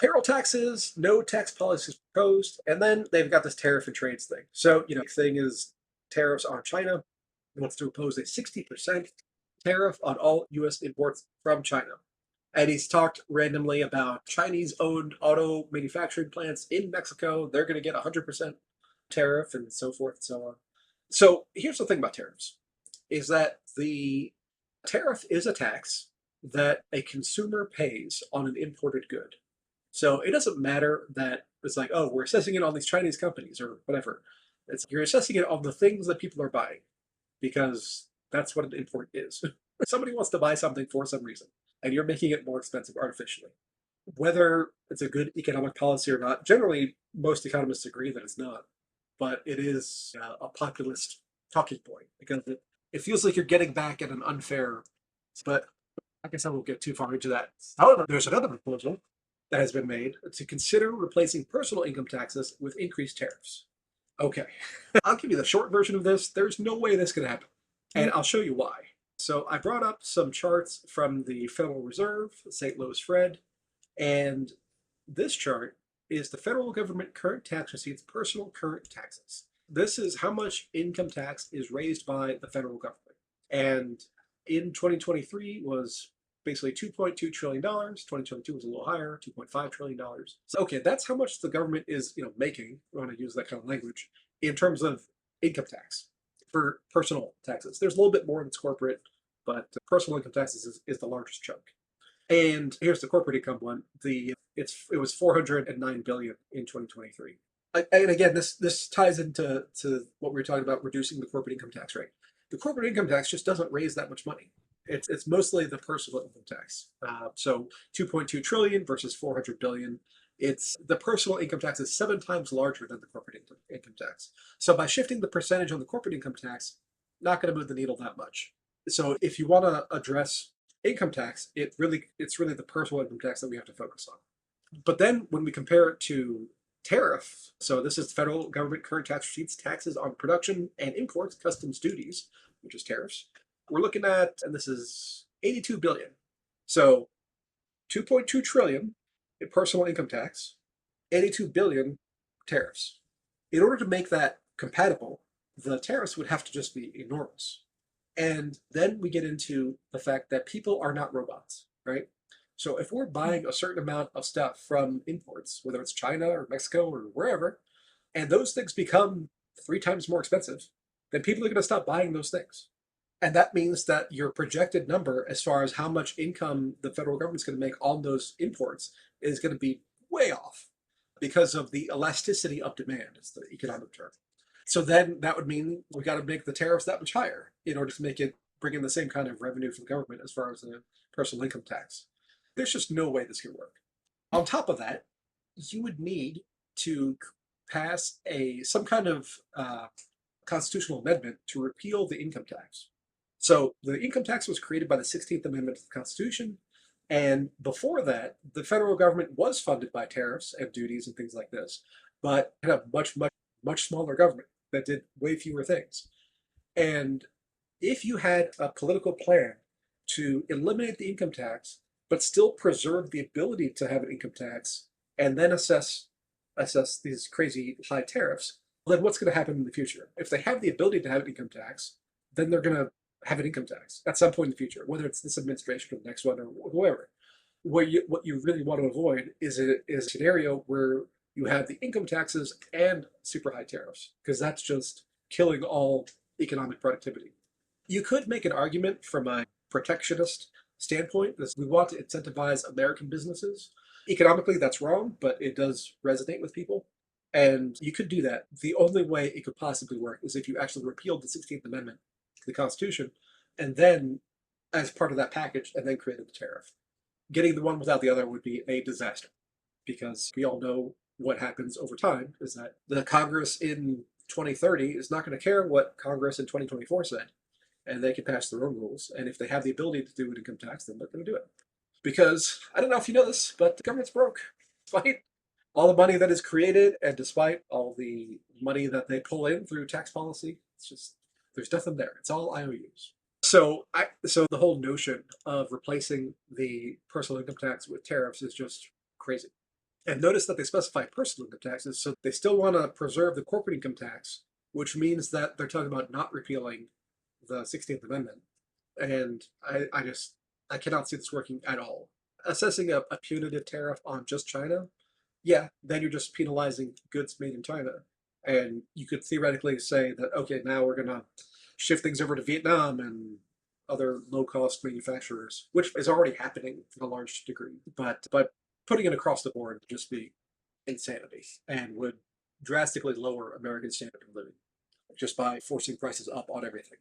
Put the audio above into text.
Payroll taxes, no tax policies proposed, and then they've got this tariff and trades thing. So, the thing is tariffs on China. It wants to impose a 60% tariff on all US imports from China. And he's talked randomly about Chinese owned auto manufacturing plants in Mexico. They're going to get 100% tariff and so forth and so on. So here's the thing about tariffs is that the tariff is a tax that a consumer pays on an imported good. So it doesn't matter that it's like, oh, we're assessing it on these Chinese companies or whatever. You're assessing it on the things that people are buying because that's what an import is. Somebody wants to buy something for some reason, and you're making it more expensive artificially. Whether it's a good economic policy or not, generally, most economists agree that it's not. But it is a populist talking point because it feels like you're getting back at an unfair. But I guess I won't get too far into that. However, there's another proposal that has been made to consider replacing personal income taxes with increased tariffs. Okay, I'll give you the short version of this. There's no way this can happen, and I'll show you why. So I brought up some charts from the Federal Reserve, St. Louis Fed, and this chart is the federal government current tax receipts, personal current taxes. This is how much income tax is raised by the federal government. And in 2023 was basically $2.2 trillion. 2022 was a little higher, $2.5 trillion. So, okay, that's how much the government is making, I want to use that kind of language, in terms of income tax for personal taxes. There's a little bit more that's corporate, but personal income taxes is the largest chunk. And here's the corporate income one. It was 409 billion in 2023. And again, this ties into what we were talking about, reducing the corporate income tax rate. The corporate income tax just doesn't raise that much money. It's mostly the personal income tax. So 2.2 trillion versus 400 billion. It's the personal income tax is 7 times larger than the corporate income tax. So by shifting the percentage on the corporate income tax, not going to move the needle that much. So if you want to address income tax, it's really the personal income tax that we have to focus on. But then when we compare it to tariff, so this is federal government current tax receipts, taxes on production and imports, customs duties, which is tariffs. We're looking at, and this is 82 billion. So 2.2 trillion in personal income tax, 82 billion tariffs. In order to make that compatible, the tariffs would have to just be enormous. And then we get into the fact that people are not robots, right? So if we're buying a certain amount of stuff from imports, whether it's China or Mexico or wherever, and those things become 3 times more expensive, then people are going to stop buying those things. And that means that your projected number as far as how much income the federal government's going to make on those imports is going to be way off because of the elasticity of demand, is the economic term. So then that would mean we got to make the tariffs that much higher in order to bring in the same kind of revenue for the government as far as the personal income tax. There's just no way this can work. On top of that, you would need to pass some kind of constitutional amendment to repeal the income tax. So the income tax was created by the 16th Amendment to the Constitution. And before that, the federal government was funded by tariffs and duties and things like this, but had a much smaller government that did way fewer things. And if you had a political plan to eliminate the income tax, but still preserve the ability to have an income tax and then assess these crazy high tariffs, then what's going to happen in the future? If they have the ability to have an income tax, then they're going to have an income tax at some point in the future, whether it's this administration or the next one or whoever. What you really want to avoid is a scenario where you have the income taxes and super high tariffs, because that's just killing all economic productivity. You could make an argument from a protectionist standpoint that we want to incentivize American businesses. Economically, that's wrong, but it does resonate with people. And you could do that. The only way it could possibly work is if you actually repealed the 16th Amendment to the Constitution, and then, as part of that package, and then created the tariff. Getting the one without the other would be a disaster, because we all know what happens over time is that the Congress in 2030 is not going to care what Congress in 2024 said, and they can pass their own rules. And if they have the ability to do an income tax, then they're going to do it. Because, I don't know if you know this, but the government's broke. Despite all the money that is created, and despite all the money that they pull in through tax policy, it's just, there's nothing there. It's all IOUs. So the whole notion of replacing the personal income tax with tariffs is just crazy. And notice that they specify personal income taxes, so they still want to preserve the corporate income tax, which means that they're talking about not repealing the 16th Amendment. And I cannot see this working at all. Assessing a punitive tariff on just China, yeah, then you're just penalizing goods made in China. And you could theoretically say that, okay, now we're going to shift things over to Vietnam and other low-cost manufacturers, which is already happening to a large degree. But putting it across the board would just be insanity and would drastically lower American standard of living just by forcing prices up on everything.